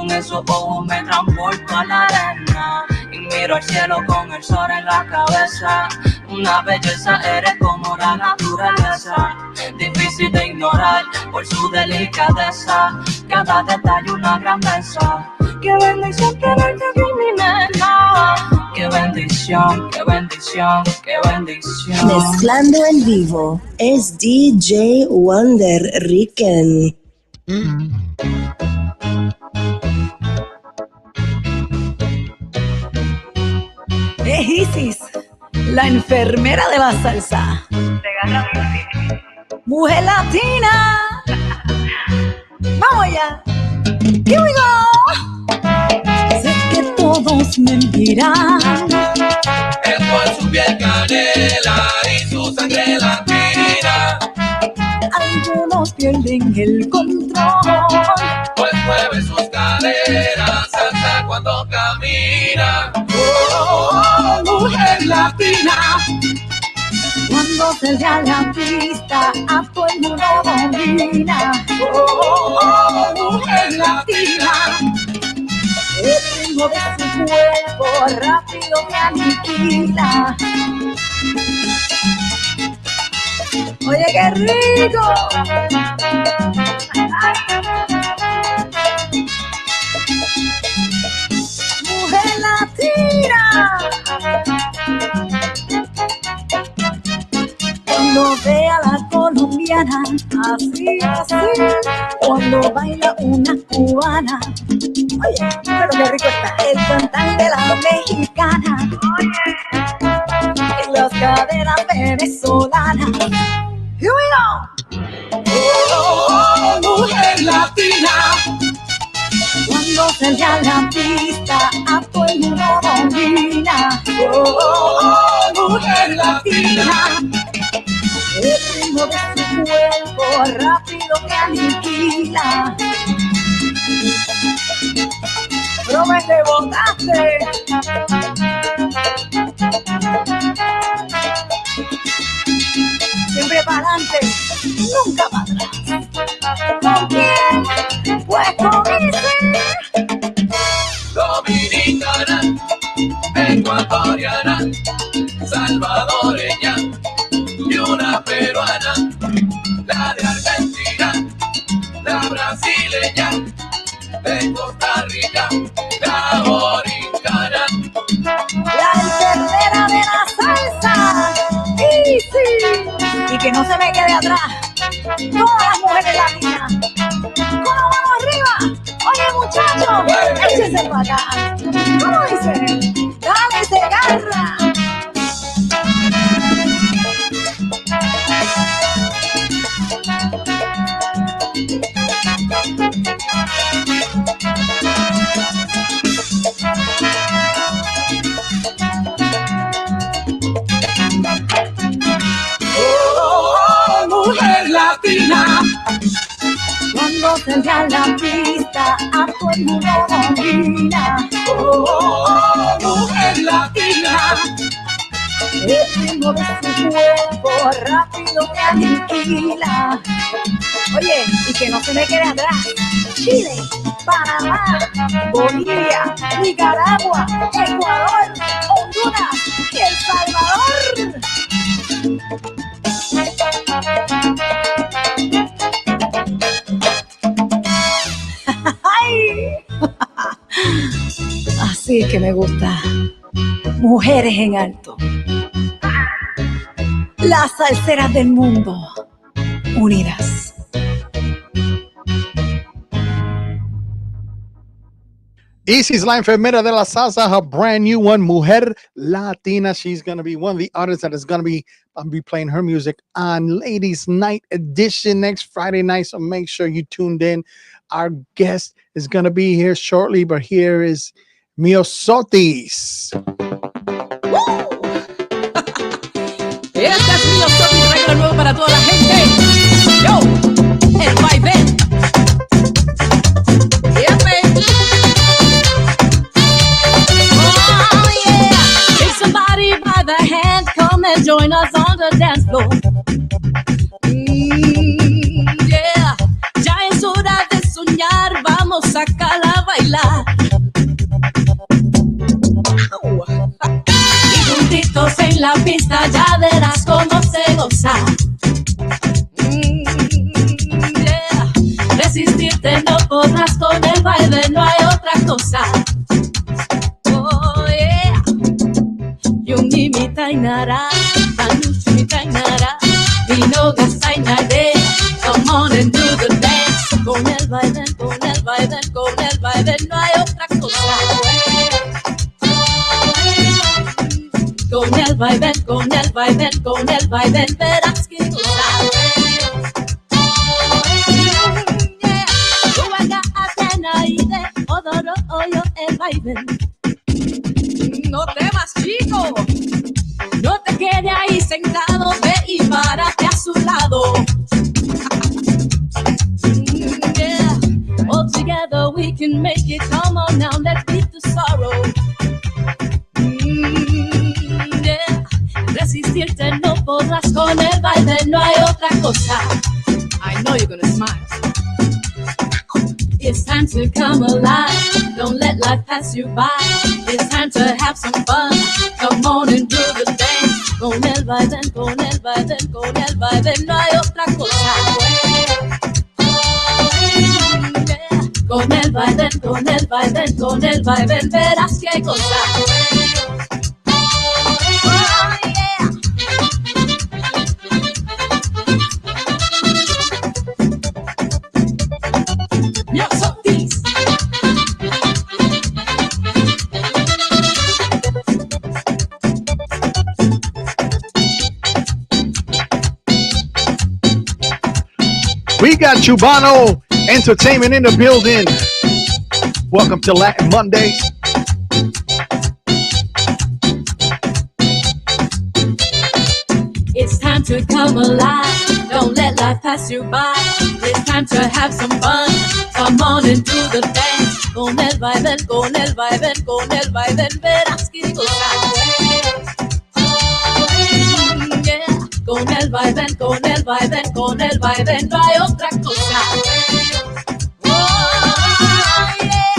Con esos ojos me transporto a la arena y miro al cielo con el sol en la cabeza. Una belleza eres como la naturaleza, difícil de ignorar por su delicadeza. Cada detalle una grandeza. Qué bendición tenerte aquí, mi nena. Qué bendición, qué bendición, qué bendición. Mezclando en vivo es DJ WonderRican. Isis, la enfermera de la salsa. Mujer latina. Vamos allá. Here we go. Sé que todos me dirán. Es por su piel canela y su sangre latina. Algunos pierden el control, Pues mueve sus caderas, salsa cuando camina. oh, mujer latina. Cuando se da la pista, a todo el mundo domina. Oh, mujer latina. El ritmo de su cuerpo rápido me aniquila. Oye, qué rico. Mujer latina. Cuando ve a la colombiana, así, así. Cuando baila una cubana. Oye, pero qué rico está. El cantante de la mexicana. Y las cadenas venezolanas. Here we go. Oh, mujer latina. Cuando se da la pista, a todo el mundo domina. Oh, mujer latina. El ritmo de su cuerpo rápido me aniquila. Pero me rebotaste. Siempre para adelante, nunca para atrás. ¿Con quién? Pues con ese. Dominicana, ecuatoriana, salvadoreña y una peruana. La de Argentina, la brasileña, de Costa Rica, la borincana. La enfermera de la salsa. Easy. Y que no se me quede atrás. Todas las mujeres latinas. Con la mano arriba. Oye, muchachos, échense para acá. ¿Cómo dice? Dale, se agarra. Oh, mujer latina. Cuando se da la pista, a todo el mundo domina. Oh, mujer latina. El ritmo de su cuerpo rápido me aniquila. Oye, y que no se me quede atrás. Chile, Panamá, Bolivia, Nicaragua, Ecuador, Honduras y El Salvador. ¡Ay! Así que me gusta. Mujeres en alto. Las salseras del mundo unidas. Isis, la enfermera de la salsa, her brand new one, Mujer Latina. She's going to be one of the artists that is going to be playing her music on Ladies Night Edition next Friday night. So make sure you tuned in. Our guest is going to be here shortly, but here is Miosotis. Este es Miosotis, regalo nuevo para toda la gente. Yo, el vaivén. Oh yeah, take somebody by the hand, come and join us on the dance floor. Yeah, ya es hora de soñar, vamos a sacar la bailar. Y juntitos en la pista ya verás cómo se goza. Yeah. Resistirte no podrás, con el baile no hay otra cosa. Oh yeah. Yumi mi tainara, Tanushi mi tainara, Vino gastainare. Come on and do the dance. Con el baile, con el baile, con el baile no hay otra cosa. Con el baile, con el baile, con el baile verás que gozar. Uwaga atenaide, odoro oyo el baile. No temas, chico. No te quedes ahí sentado, ve y párate a su lado. Yeah. All together we can make it. Come on now, let's beat the sorrow. Yeah. Resistirte no podrás, con el baile no hay otra cosa. I know you're gonna smile. It's time to come alive. Don't let life pass you by. It's time to have some fun. Come on and do the dance. Con el baile, con el baile, con el baile no hay otra cosa. Yeah. Con el baile, con el baile, con el baile verás que cosa. We got Cubano Entertainment in the building. Welcome to Latin Mondays. It's time to come alive. Don't let life pass you by. It's time to have some fun. Come on and do the dance. Con el baile, con el baile, con el baile verás que gozar. Yeah. Con el baile, con el baile, con el baile no hay otra cosa. Oh, yeah.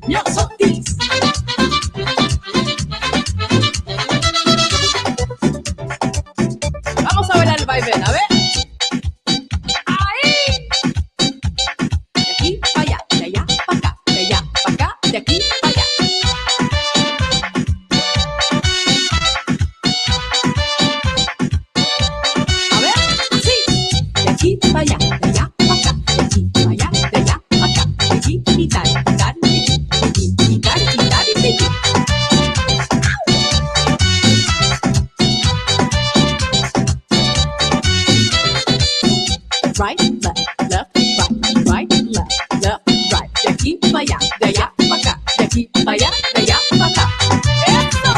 Yo, Sotis. Vamos a bailar el baile, a ver. Ahí. De aquí para allá, de allá para acá, de allá para acá, de aquí para allá. A ver, así. De aquí para allá, de allá para acá, de aquí para allá, de allá para acá, de aquí y tal, y tal, y tal, y tal, y tal. Right, left, left, right, left, left, right. De aquí para allá, de allá para acá, de aquí para allá, de allá para acá. ¡Eso!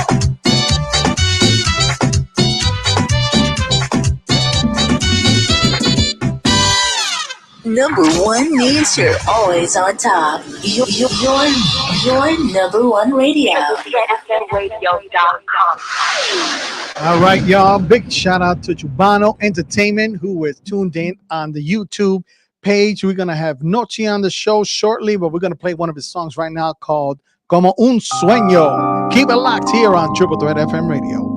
Number one means you're always on top. Your number one radio. All right, y'all. Big shout out to Cubano Entertainment, who is tuned in on the YouTube page. We're going to have Nochi on the show shortly, but we're going to play one of his songs right now called Como un Sueño. Keep it locked here on Triple Threat FM Radio.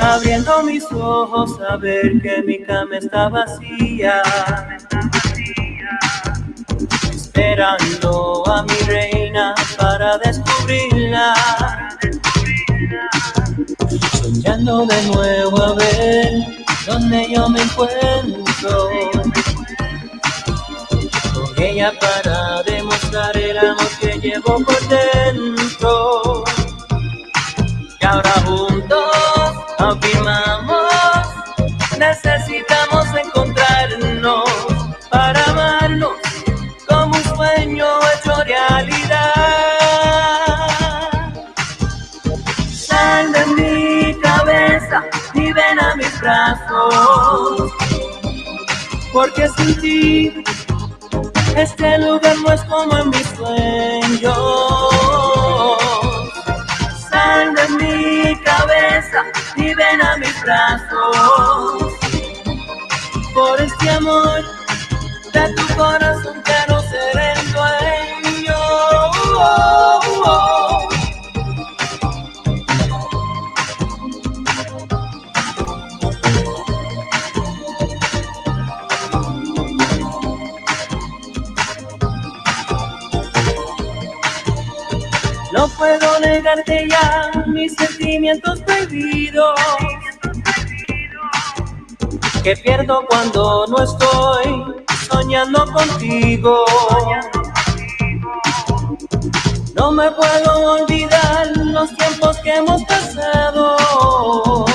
Abriendo mis ojos a ver que mi cama está vacía, esperando a mi reina para descubrirla, soñando de nuevo a ver dónde yo me encuentro, con ella para demostrar expresar el amor que llevo por dentro. Y ahora juntos afirmamos, necesitamos encontrarnos para amarnos como un sueño hecho realidad. Sal de mi cabeza y ven a mis brazos, porque sin ti este lugar no es como en mis sueños. Sal de mi cabeza y ven a mis brazos, por este amor de tu corazón quiero ser el dueño. No puedo negarte ya mis sentimientos prohibidos, que pierdo cuando no estoy soñando contigo. No me puedo olvidar los tiempos que hemos pasado,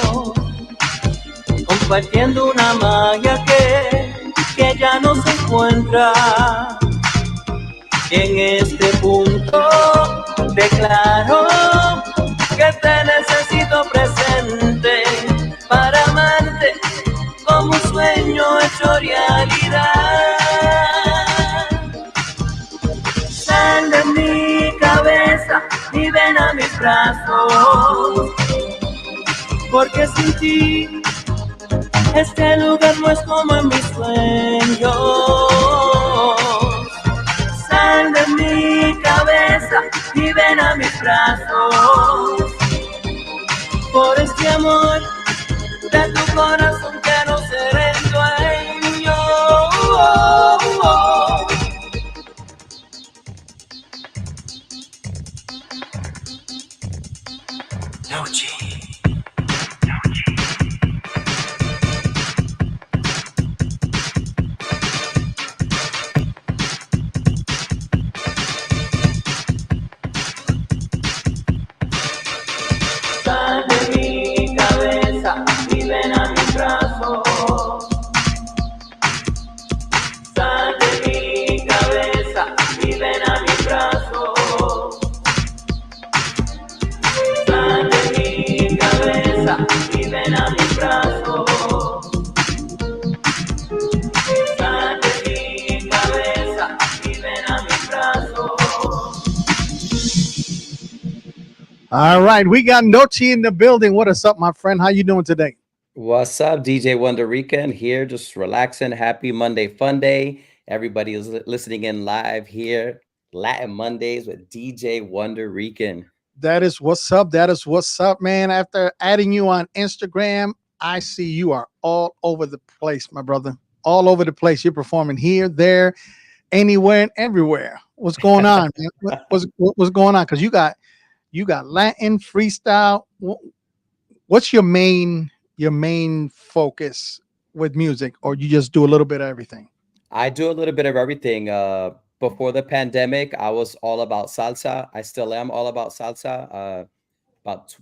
compartiendo una magia que ya no se encuentra. En este punto declaro que te necesito presente para amarte como un sueño hecho realidad. Sal de mi cabeza y ven a mis brazos, porque sin ti este lugar no es como en mis sueños. Sal de mi cabeza y ven a mis brazos, por este amor de tu corazón quiero ser el dueño. Nochi. Sal de mi cabeza y ven a mis brazos. Sal de mi cabeza y ven a mis brazos. Sal de mi cabeza y ven a mis brazos. Sal de mi cabeza y ven a mis brazos. All right, we got Nochi in the building. What is up, my friend? How you doing today? What's up, DJ WonderRican here, just relaxing. Happy Monday Fun Day. Everybody is listening in live here, Latin Mondays with DJ WonderRican. That is what's up. That is what's up, man. After adding you on Instagram, I see you are all over the place, my brother. All over the place. You're performing here, there, anywhere, and everywhere. What's going on, man? What's going on? Because you got Latin freestyle. What's your main focus with music, or you just do a little bit of everything? I do a little bit of everything. Before the pandemic, I was all about salsa. I still am all about salsa.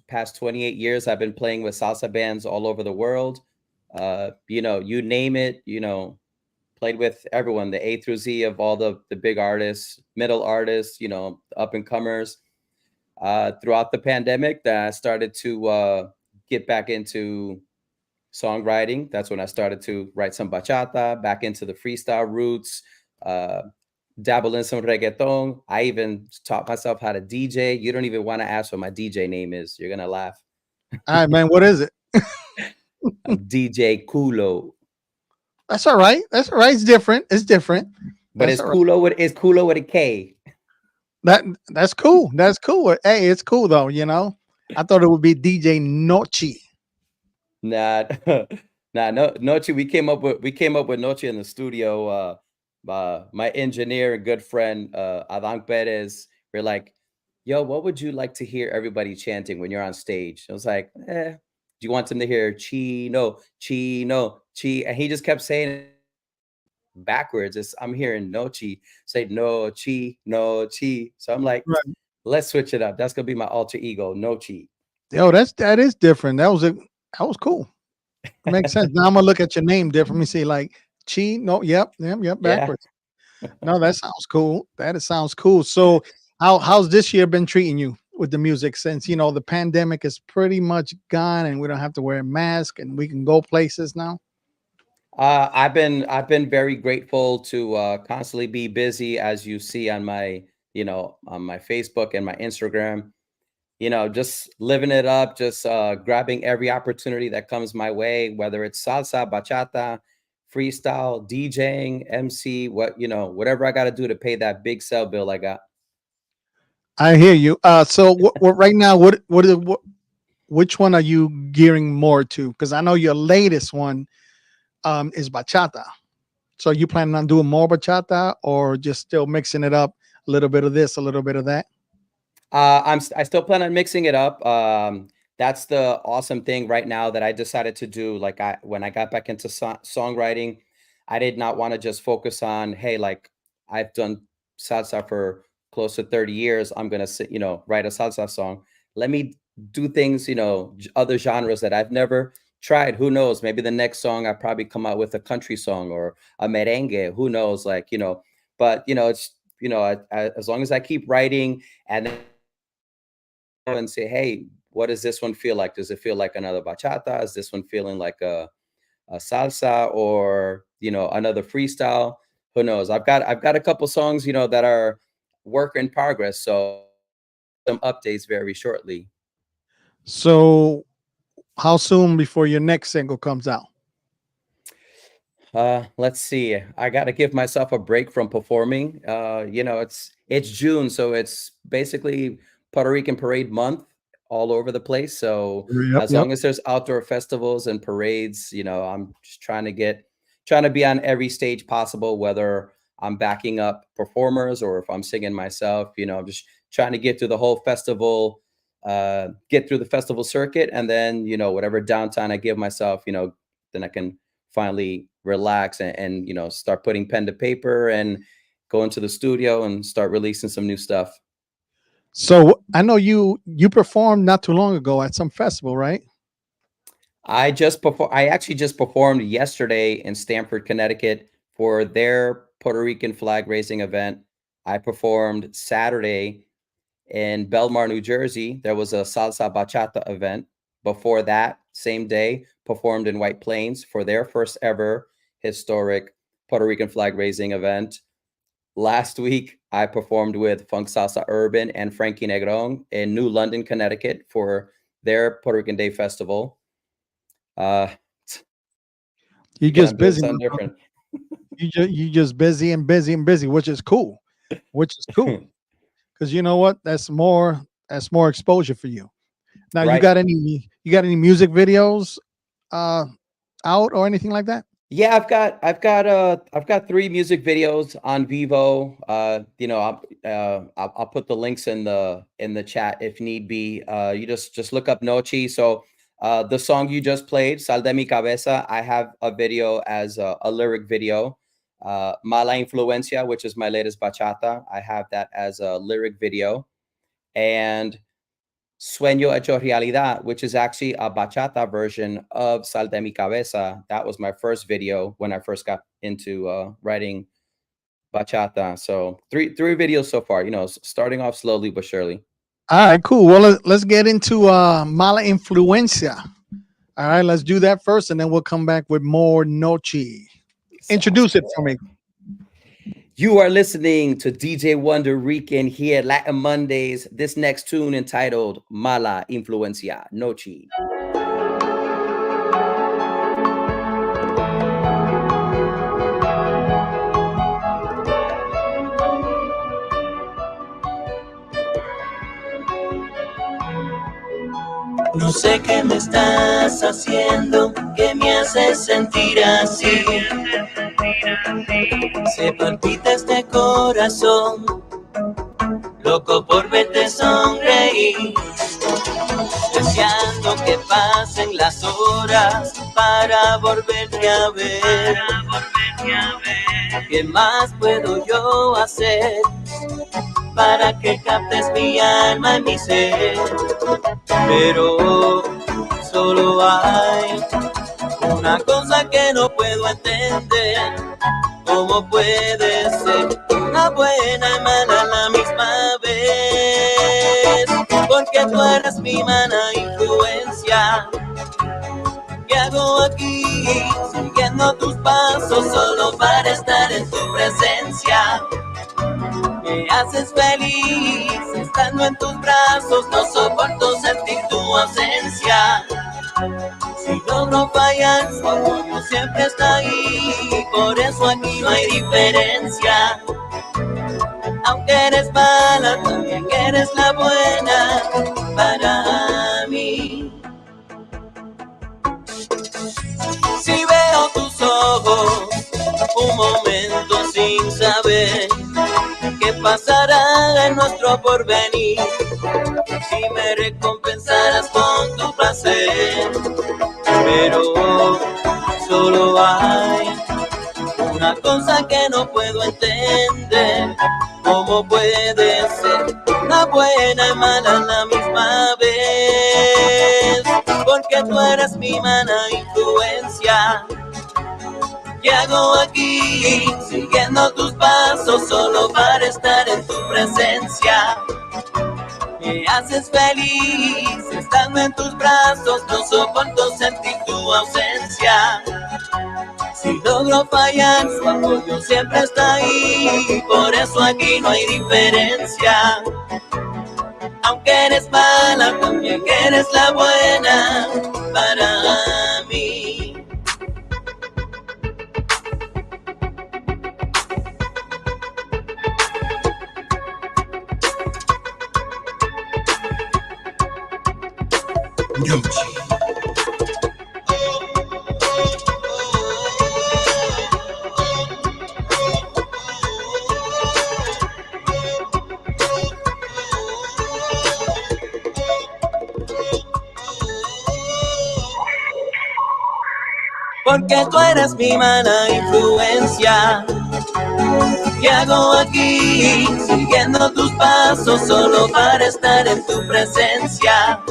Past 28 years, I've been playing with salsa bands all over the world. You name it, played with everyone, the A through Z of all the big artists, middle artists, up and comers. Throughout the pandemic, that I started to get back into songwriting. That's when I started to write some bachata, back into the freestyle roots, dabble in some reggaeton. I even taught myself how to DJ. You don't even want to ask what my DJ name is. You're gonna laugh. All right, man. What is it? DJ Kulo. That's all right. That's all right. It's different. It's different. But That's it's all right. Kulo with a K. That's cool. That's cool. Hey, it's cool though. I thought it would be DJ Nochi. Nah, no, Nochi. We came up with Nochi in the studio. My engineer and good friend Adán Perez. We're like, yo, what would you like to hear everybody chanting when you're on stage? I was like, do you want them to hear Chino, Chino, Chi? And he just kept saying it. backwards. I'm hearing Nochi say Nochi, Nochi. So I'm like, Right. let's switch it up. That's gonna be my alter ego, Nochi. Yo, that is different. That was cool. Makes sense. Now I'm gonna look at your name different. Let me see, like Chi. No, yep, Yeah. backwards. No, that sounds cool. That sounds cool. So, how's this year been treating you with the music? Since the pandemic is pretty much gone and we don't have to wear a mask and we can go places now. I've been very grateful to constantly be busy, as you see on my on my Facebook and my Instagram. Just living it up, just grabbing every opportunity that comes my way, whether it's salsa, bachata, freestyle, DJing, MC, whatever I got to do to pay that big cell bill I got. I hear you. So what right now? Which one are you gearing more to? Because I know your latest one is bachata. So you planning on doing more bachata or just still mixing it up? A little bit of this, a little bit of that. I still plan on mixing it up. That's the awesome thing right now that I decided to do. Like when I got back into songwriting, I did not want to just focus on, hey, like I've done salsa for close to 30 years. I'm gonna sit, write a salsa song. Let me do things, other genres that I've never tried. Who knows? Maybe the next song I probably come out with a country song or a merengue. Who knows? Like, but it's as long as I keep writing and and say, hey, what does this one feel like? Does it feel like another bachata? Is this one feeling like a salsa or another freestyle? Who knows? I've got a couple songs that are work in progress. So some updates very shortly. So how soon before your next single comes out? Let's see. I got to give myself a break from performing. It's June, so it's basically Puerto Rican Parade Month all over the place. So Yep, as yep. long as there's outdoor festivals and parades, I'm just trying to be on every stage possible, whether I'm backing up performers or if I'm singing myself. I'm just trying to get through the whole festival, get through the festival circuit, and then whatever downtime I give myself, then I can finally relax and start putting pen to paper and go into the studio and start releasing some new stuff. So I know you performed not too long ago at some festival, right? I actually just performed yesterday in Stamford, Connecticut for their Puerto Rican flag raising event. I performed Saturday in Belmar, New Jersey. There was a salsa bachata event. Before that, same day, performed in White Plains for their first ever historic Puerto Rican flag raising event. Last week, I performed with Funk Salsa Urban and Frankie Negron in New London, Connecticut for their Puerto Rican Day Festival. Uh, You again, just I'm doing busy, something my brother. different. You just busy and busy and busy, which is cool. Which is cool because you know what? That's more exposure for you. Now, Right. you got any music videos uh out or anything like that? Yeah, I've got 3 music videos on Vivo. I'll put the links in the chat if need be. You just look up Nochi. So the song you just played, Sal de mi cabeza, I have a video as a lyric video. Mala Influencia, which is my latest bachata, I have that as a lyric video. And Sueño Hecho Realidad, which is actually a bachata version of Sal de mi Cabeza. That was my first video when I first got into writing bachata. So three videos so far, starting off slowly but surely. All right, cool. Well, let's get into Mala Influencia. All right, let's do that first, and then we'll come back with more Nochi. Sounds Introduce it good. for me. You are listening to DJ WonderRican here, Latin Mondays. This next tune entitled Mala Influencia, Nochi. No sé qué me estás haciendo, que me haces sentir así. Se palpita este corazón, loco por verte sonreír. Deseando que pasen las horas para volverte a ver. ¿Qué más puedo yo hacer para que captes mi alma y mi ser? Pero solo hay una cosa que no puedo entender. ¿Cómo puede ser una buena y mala a la misma vez? Porque tú eres mi mala influencia. ¿Qué hago aquí? Siguiendo tus pasos solo para estar en tu presencia. Me haces feliz estando en tus brazos. No soporto sentir tu ausencia. Si logro fallar, su orgullo siempre está ahí. Por eso aquí no hay diferencia. Aunque eres mala, también eres la buena para mí. Si veo tus ojos un momento sin saber qué pasará en nuestro porvenir, si me recompensaras con tu placer, pero solo hay una cosa que no puedo entender. ¿Cómo puede ser una buena y mala a la misma vez? Porque tú eres mi mala influencia. ¿Qué hago aquí? Siguiendo tus pasos solo para estar en tu presencia. Me haces feliz estando en tus brazos. No soporto sentir tu ausencia. Si logro fallar, su apoyo siempre está ahí. Por eso aquí no hay diferencia. Aunque eres mala, también eres la buena para mí. Nochi. Porque tú eres mi mala influencia. ¿Qué hago aquí? Siguiendo tus pasos solo para estar en tu presencia.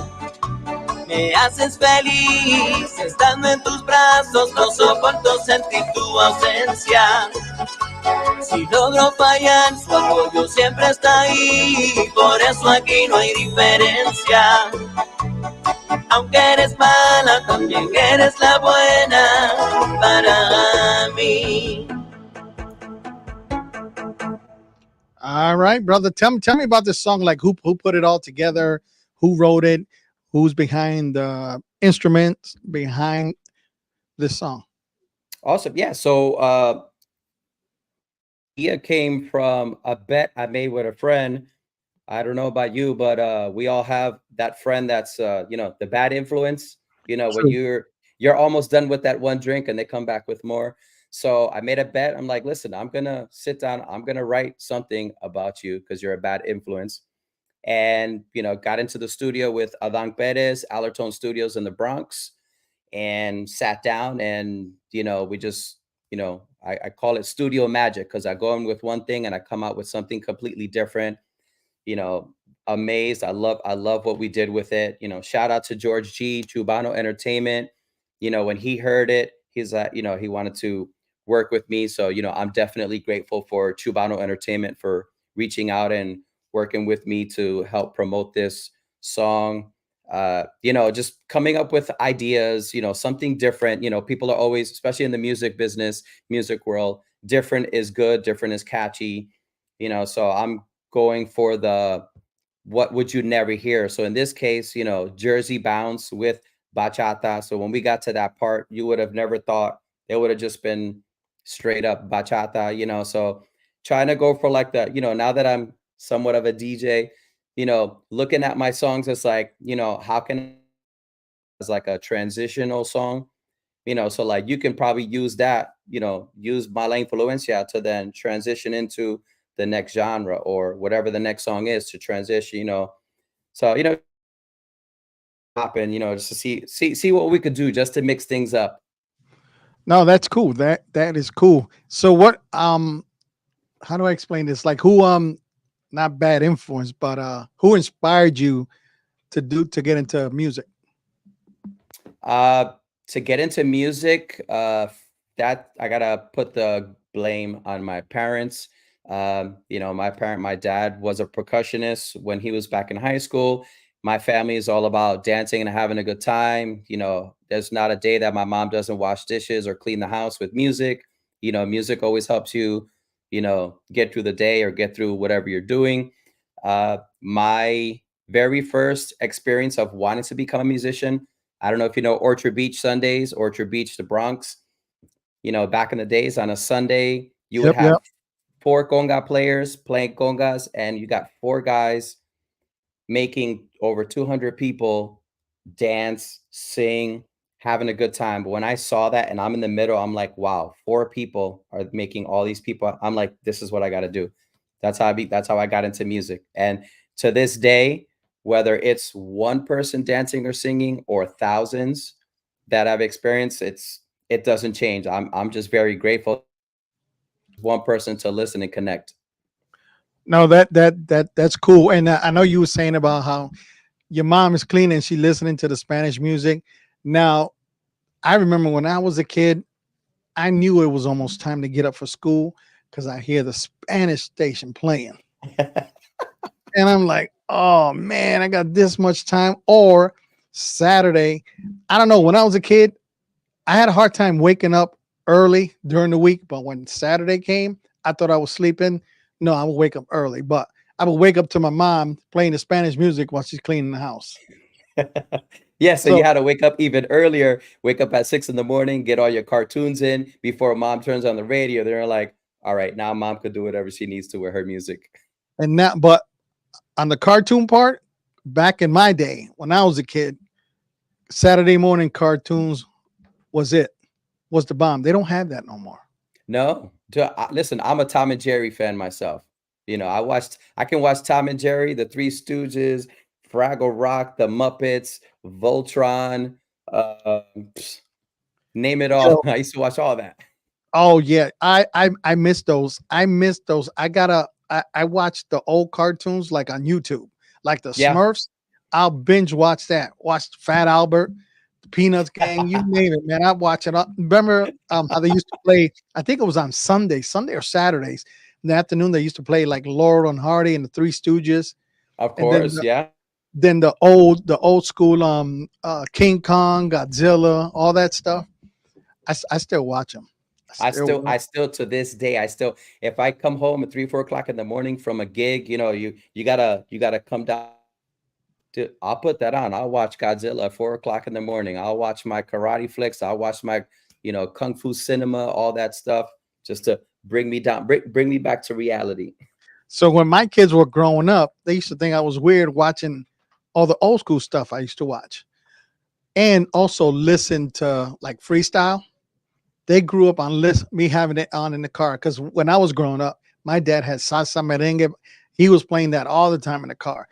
Me haces feliz estando en tus brazos. No soporto sentir tu ausencia. Si logro fallar, su apoyo siempre está ahí. Por eso aquí no hay diferencia. Aunque eres mala, también eres la buena para mí. All right, brother. Tell me about this song. Like who put it all together? Who wrote it? Who's behind the instruments behind this song? Awesome. Yeah. So idea came from a bet I made with a friend. I don't know about you, but we all have that friend that's the bad influence. When True. you're almost done with that one drink and they come back with more. So I made a bet. I'm like, listen, I'm gonna sit down. I'm gonna write something about you because you're a bad influence. And got into the studio with Adán Perez, Allertone Studios in the Bronx, and sat down and we just I call it studio magic because I go in with one thing and I come out with something completely different. you know, Amazed. I love what we did with it. Shout out to George G, Chubano Entertainment. When he heard it, he's he wanted to work with me. So, I'm definitely grateful for Chubano Entertainment for reaching out and working with me to help promote this song. Just coming up with ideas, something different. People are always, especially in the music business, music world, different is good, different is catchy. So I'm going for the what would you never hear. So in this case, Jersey bounce with bachata. So when we got to that part, you would have never thought it would have just been straight up bachata. So trying to go for like now that I'm somewhat of a DJ, looking at my songs, it's like, how can I as like a transitional song? So like you can probably use that, use mala influencia to then transition into the next genre or whatever the next song is to transition, so happen, just to see what we could do just to mix things up. No, that's cool. That is cool. So what how do I explain this? Like who not bad influence, but who inspired you to get into music? Uh, to get into music, that I gotta put the blame on my parents. My dad was a percussionist when he was back in high school. My family is all about dancing and having a good time. There's not a day that my mom doesn't wash dishes or clean the house with music. Music always helps you, get through the day or get through whatever you're doing. My very first experience of wanting to become a musician, I don't know if you know Orchard Beach Sundays, Orchard Beach, the Bronx. Back in the days on a Sunday, you would Yep, yep. have four conga players playing congas, and you got four guys making over 200 people dance, sing, having a good time. But when I saw that and I'm in the middle, I'm like, wow, four people are making all these people. I'm like, this is what I got to do. That's how I got into music. And to this day, whether it's one person dancing or singing or thousands that I've experienced, it doesn't change. I'm just very grateful one person to listen and connect. No, that's cool. And I know you were saying about how your mom is cleaning, she listening to the Spanish music. Now, I remember when I was a kid, I knew it was almost time to get up for school because I hear the Spanish station playing. And I'm like, oh man, I got this much time. Or Saturday, I don't know. When I was a kid, I had a hard time waking up early during the week, but when Saturday came, I thought I was sleeping. No, I would wake up early, but I would wake up to my mom playing the Spanish music while she's cleaning the house. Yeah, so you So, had to wake up even earlier, wake up at 6 in the morning, get all your cartoons in before mom turns on the radio. They're like, all right, now mom could do whatever she needs to with her music. and now, but on the cartoon part, back in my day when I was a kid, Saturday morning cartoons was it, was the bomb. They don't have that no more. No, listen, I'm a Tom and Jerry fan myself. I can watch Tom and Jerry, the Three Stooges, Fraggle Rock, the Muppets, Voltron, uh, pfft, name it You all. know, I used to watch all that. oh yeah, I miss those. I miss those. I watched the old cartoons like on YouTube, like the Yeah. Smurfs. I'll binge watch that. Watch Fat Albert, the Peanuts Gang, you name it, man. I watch it. Remember how they used to play? I think it was on Sunday or Saturdays in the afternoon. They used to play like Laurel and Hardy and the Three Stooges, Of and then course, yeah. the old school King Kong, Godzilla, all that stuff. I still watch them. I still I still to this day, I still, if I come home at 3, 4 o'clock in the morning from a gig, you gotta come down to, I'll put that on. I'll watch Godzilla at 4 o'clock in the morning. I'll watch my karate flicks. I'll watch my, kung fu cinema, all that stuff, just to bring me down, bring me back to reality. So when my kids were growing up, they used to think I was weird watching all the old school stuff I used to watch and also listen to like freestyle. They grew up on me having it on in the car because when I was growing up, my dad had salsa merengue. He was playing that all the time in the car,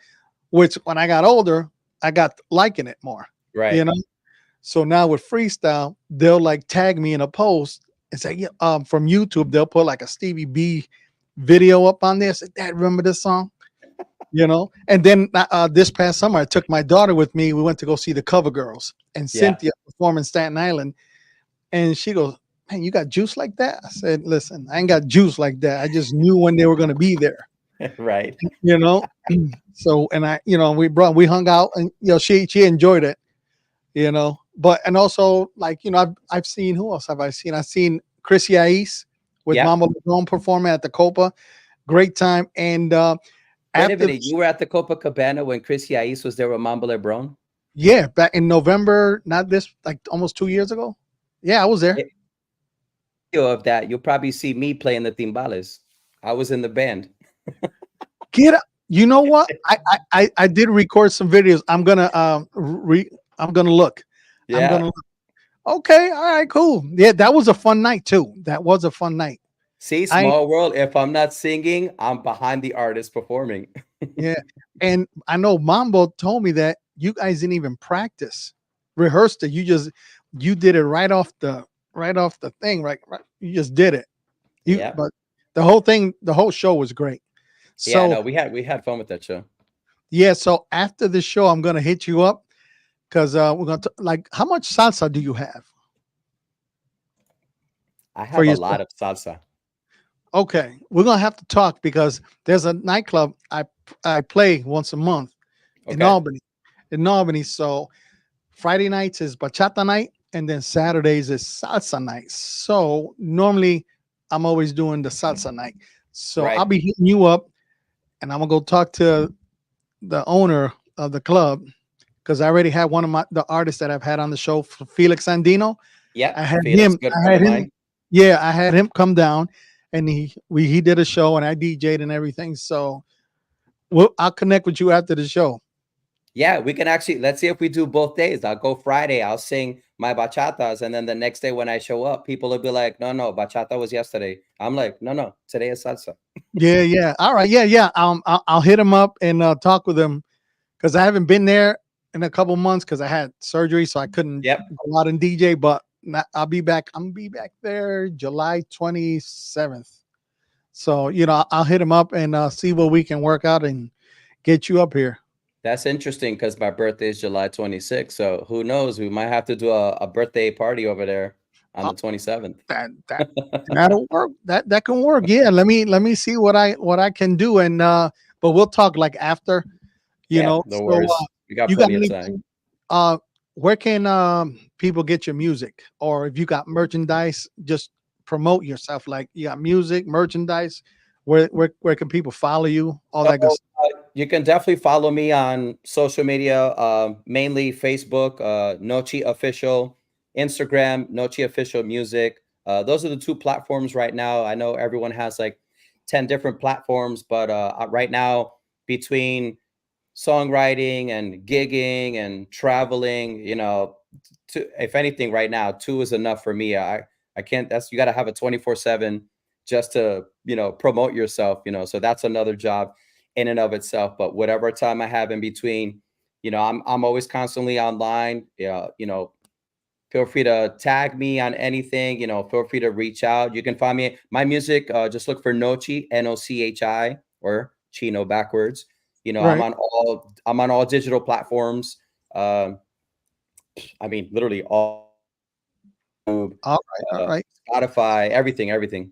which when I got older, I got liking it more, you Right. know? So now with freestyle, they'll like tag me in a post and say, yeah, from YouTube, they'll put like a Stevie B video up on there. Say, Dad, remember this song? And then this past summer, I took my daughter with me. We went to go see the Cover Girls and Yeah. Cynthia perform in Staten Island. And she goes, man, you got juice like that? I said, listen, I ain't got juice like that. I just knew when they were going to be there, Right. you know? So, and we hung out and, she enjoyed it, but, and also like, I've seen, who else have I seen? I've seen Chris Yais with Yeah. Mama Legrone performing at the Copa. Great time. And, Wait a after, minute. You were at the Copacabana when Chris Yais was there with Mamba Lebron? yeah, back in November, not this, like almost 2 years ago. Yeah, I was there. Eh, Video of that, you'll probably see me playing the timbales. I was in the band. Get up. You know what? I did record some videos. I'm gonna look. I'm Yeah. gonna look. Okay, all right, cool. Yeah, that was a fun night too. That was a fun night. See, I small world. If I'm not singing, I'm behind the artist performing. Yeah, and I know Mambo told me that you guys didn't even practice, rehearsed it. You did it right off the thing. Right, you just did it. Yeah. But the whole thing, the whole show was great. Yeah, So no, we had fun with that show. yeah, so after the show, I'm gonna hit you up because we're gonna like, how much salsa do you have I for have a yourself? lot of salsa. Okay, we're gonna have to talk because there's a nightclub I play once a month in Okay. Albany. In Albany, so Friday nights is bachata night, and then Saturdays is salsa night. So normally, I'm always doing the salsa night. So I'll Right. be hitting you up, and I'm gonna go talk to the owner of the club because I already had one of the artists that I've had on the show, Felix Andino. Yep. I had Felix, him. good I friend had of him. mine. Yeah, I had him come down, and he did a show, and I DJ'd and everything. So I'll connect with you after the show. Yeah, we can actually, let's see if we do both days. I'll go Friday, I'll sing my bachatas, and then the next day when I show up, people will be like, no, no, bachata was yesterday. I'm like, no, no, today is salsa. Yeah, yeah. All right. Yeah, yeah. I'll hit him up and talk with him because I haven't been there in a couple months because I had surgery, so I couldn't Yep. go out and DJ. But I'll be back. I'm gonna be back there July 27th. So I'll hit him up and see what we can work out and get you up here. That's interesting because my birthday is July 26th. So who knows? We might have to do a birthday party over there on Uh, the 27th. that'll work. That can work. Yeah. Let me see what I can do and but we'll talk like after. Yeah, no So worries. We got you got plenty of time. anything? Where can people get your music, or if you got merchandise, just promote yourself. Like you got music, merchandise. Where can people follow you? All So that good stuff. you can definitely follow me on social media, mainly Facebook, Nochi Official, Instagram, Nochi Official Music. Those are the two platforms right now. I know everyone has like 10 different platforms, but right now, between songwriting and gigging and traveling, if anything right now, two is enough for me. I can't, that's, you got to have a 24/7 just to, promote yourself, so that's another job in and of itself. But whatever time I have in between, I'm always constantly online. Yeah, feel free to tag me on anything, feel free to reach out. You can find me, my music, just look for Nochi, Nochi, or Chino backwards. I'm Right. on all digital platforms. Um, I mean, literally all, All right. All right. Spotify, everything.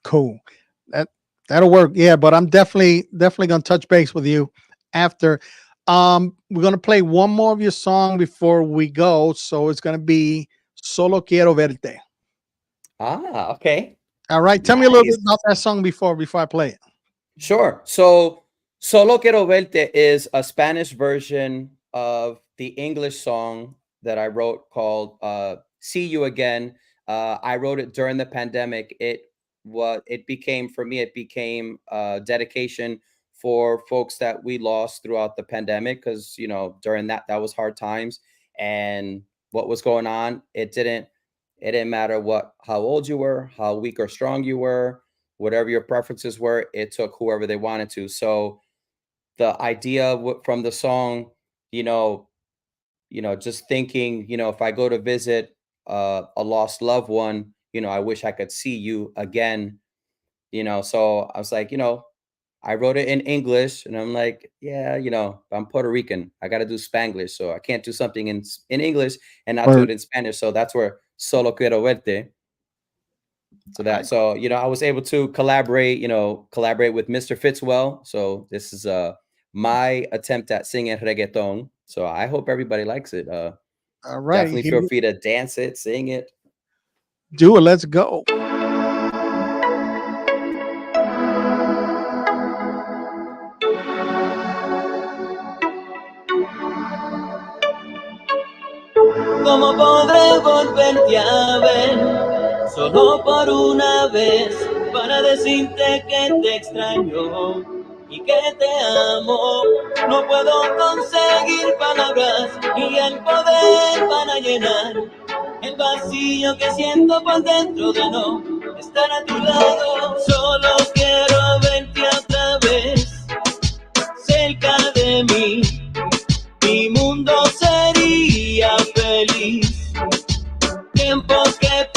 Cool. That that'll work. Yeah, but I'm definitely gonna touch base with you after. We're gonna play one more of your song before we go. So it's gonna be Solo Quiero Verte. Ah, okay. All right. Tell me a little bit Nice. about that song before I play it. Sure. So, Solo Quiero Verte is a Spanish version of the English song that I wrote called See You Again. I wrote it during the pandemic. It became a dedication for folks that we lost throughout the pandemic because, during that was hard times, and what was going on, it didn't matter how old you were, how weak or strong you were, whatever your preferences were, it took whoever they wanted to. So the idea from the song, you know, just thinking, if I go to visit a lost loved one, I wish I could see you again. So I was like, I wrote it in English, and I'm like, yeah, I'm Puerto Rican. I got to do Spanglish, so I can't do something in English and not do Or it in Spanish. So that's where Solo Quiero Verte. I was able to collaborate with Mr. Fitzwell. So this is my attempt at singing reggaeton. So I hope everybody likes it. all right, Definitely feel free to dance it, sing it. do it. Let's go. ¿Cómo podré volverte a ver? Solo por una vez, para decirte que te extraño y que te amo. No puedo conseguir palabras y el poder para llenar el vacío que siento por dentro de no estar a tu lado. Solo quiero verte otra vez cerca de mí. Mi mundo sería feliz. Tiempos que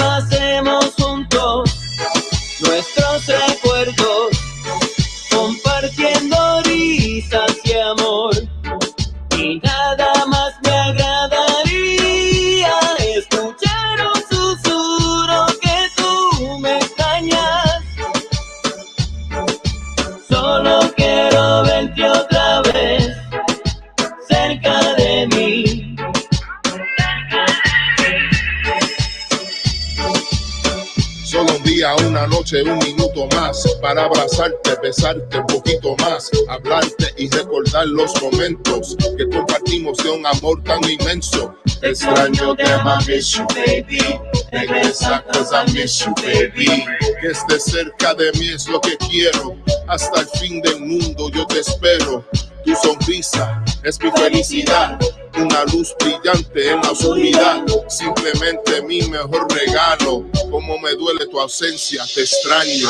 noche un minuto más para abrazarte, besarte un poquito más, hablarte y recordar los momentos que compartimos de un amor tan inmenso. Te extraño, damn, I miss you, baby. Regresa, cause I miss you, baby. Que estés cerca de mí es lo que quiero. Hasta el fin del mundo yo te espero. Tu sonrisa es mi felicidad. Una luz brillante en la oscuridad. Simplemente mi mejor regalo. Como me duele tu ausencia, te extraño.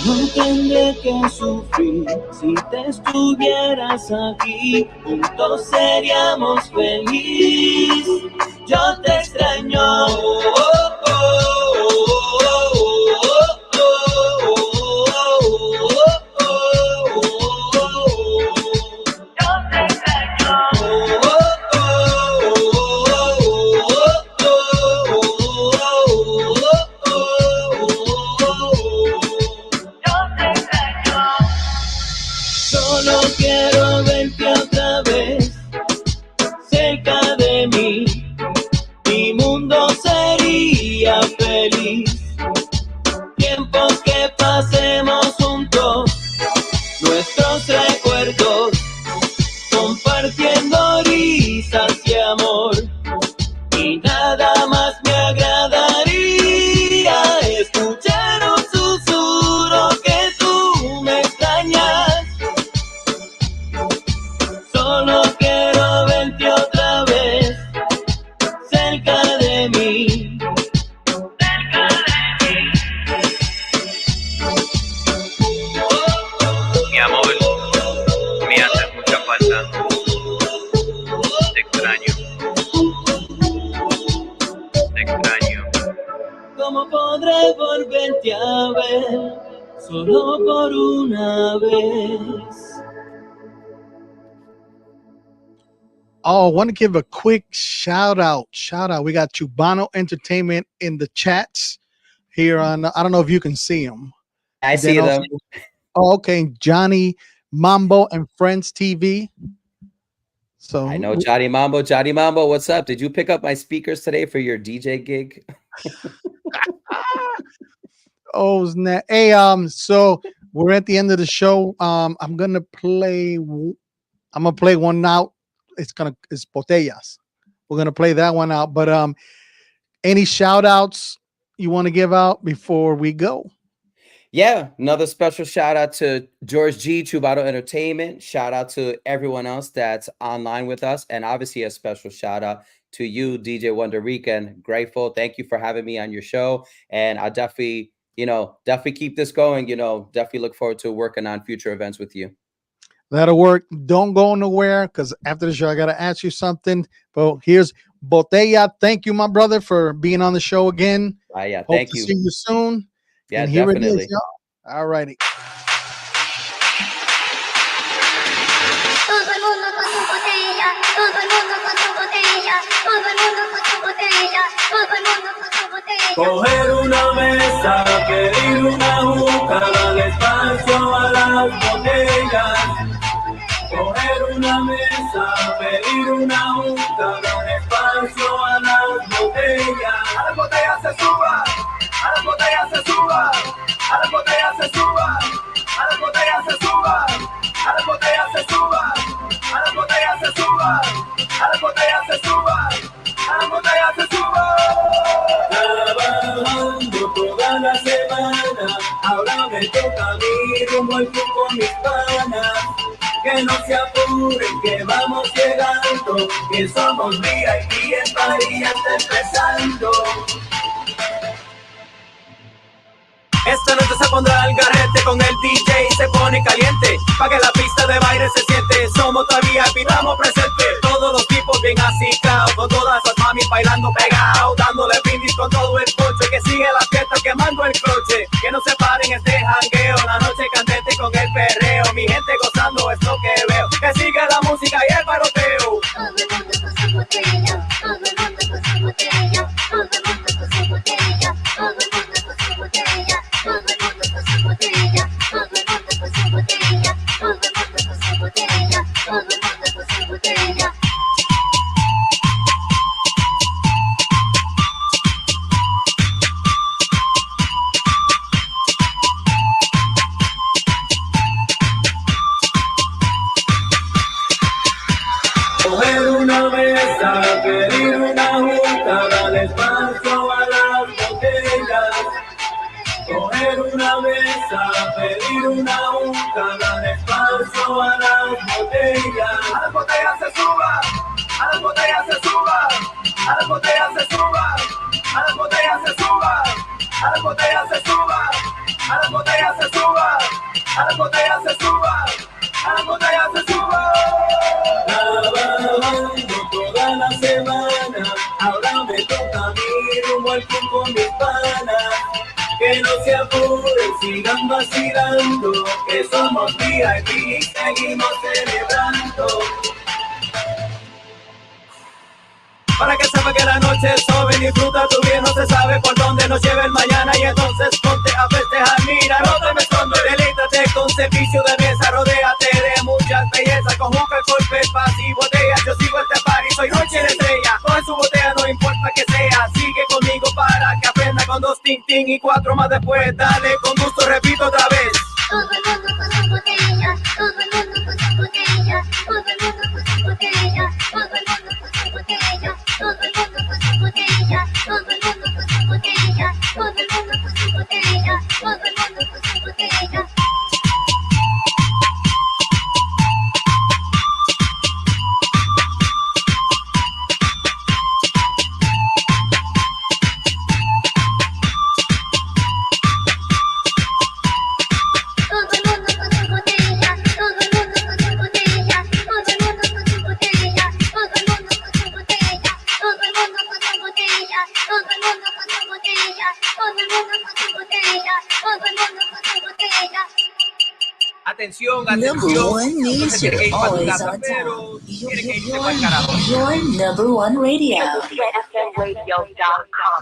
No tendré que sufrir si te estuvieras aquí. Juntos seríamos felices. Yo te extraño. Solo quiero verte otra vez cerca de mí. Mi mundo sería feliz. Tiempos que pasemos juntos, nuestros recuerdos, compartiendo risas y amor. Y nada más me agradaría escuchar un susurro que tú me extrañas. Solo quiero verte otra vez cerca de mí. Cerca de mí. Mi amor, me haces mucha falta. Te extraño. Te extraño. ¿Cómo podré volverte a ver solo por una vez? Oh, I want to give a quick shout out. We got Chubano Entertainment in the chats here on, I don't know if you can see them. I see them. Oh, okay. Johnny Mambo and Friends TV. So I know Johnny Mambo. Johnny Mambo, what's up? Did you pick up my speakers today for your DJ gig? Oh, snap. Hey, so we're at the end of the show. I'm gonna play one out. It's Botellas. We're gonna play that one out. But any shout outs you want to give out before we go? Yeah, another special shout out to George G, Chubano Entertainment. Shout out to everyone else that's online with us. And obviously a special shout out to you, DJ WonderRican. Grateful. Thank you for having me on your show. And I definitely keep this going. Definitely look forward to working on future events with you. That'll work. Don't go nowhere because after the show, I got to ask you something. But here's Botella. Thank you, my brother, for being on the show again. Yeah, Hope thank to you. see you soon. Yeah, and here definitely. it is, y'all. All righty. Todo el mundo con su botella, todo el mundo con su botella, todo el mundo con su botella, todo el mundo con su botella. Coger una mesa, pedir una juca, darle espacio a las botellas. Coger una mesa, pedir una juca, darle espacio a las botellas. A las botellas se suba, a las botellas se suba, a las botellas se suba, a las botellas se suba, a las botellas se suba, a las botellas se suba, a las botellas se suba, a las botellas se suba. Trabajando toda la semana, ahora me toca mi rumbo y tú con mis panas. Que no se apuren, que vamos llegando, que somos VIP, el party ya está empezando. Esta noche se pondrá al garete con el DJ y se pone caliente, pa' que la pista de baile se siente. Somos todavía estamos presentes, todos los tipos bien aciclados, con todas las mamis bailando pegados, dándole brindis con todo el coche, que sigue la fiesta quemando el coche, que no se paren este jangueo, la noche candente con el perreo, mi gente gozando es lo que veo, que sigue la música y el paroteo. Todo el mundo con su botella, todo el mundo con su botella, todo el mundo con su botella, todo el mundo con su botella, todo el mundo con su botella, todo el mundo con su botella, todo el mundo con su botella, todo el mundo con su botella. Coger una mesa, pedir una junta, darle espacio a las botellas. Coger una mesa, pedir una junta, darle espacio a las botellas. A las botellas se suba, a las botellas se suba, a las botellas se suba, a las botellas se suba, a las botellas se suba, a las botellas se suba, a las botellas se suba, a las botellas se suba. Trabajando toda la semana, ahora me toca a mí rumbo al club con mis panas. Que no se apuren, sigan vacilando, que somos VIP y seguimos celebrando. Para que sepa que la noche es joven, disfruta tu bien, no se sabe por dónde nos lleve el mañana. Y entonces ponte a festejar, mira, no te me escondes. Deleítate con servicio de mesa, rodéate de muchas bellezas. Conjuga el golpe, paz y botellas, yo sigo este party, soy Noche de estrella. Coge su botella, no importa que sea, sigue conmigo para que aprenda con 2 tin tin y 4 más después. Dale con gusto, repito otra vez. Todo el mundo con su botella, todo el mundo con su botella, todo el mundo con su botella, todo el mundo con su botella, todo el mundo con su botella, todo el mundo con su botella, todo el mundo con su botella, todo el mundo con su botella. Atención, Number atención. one needs you always on top. Your number one radio. WonderRican Radio.com.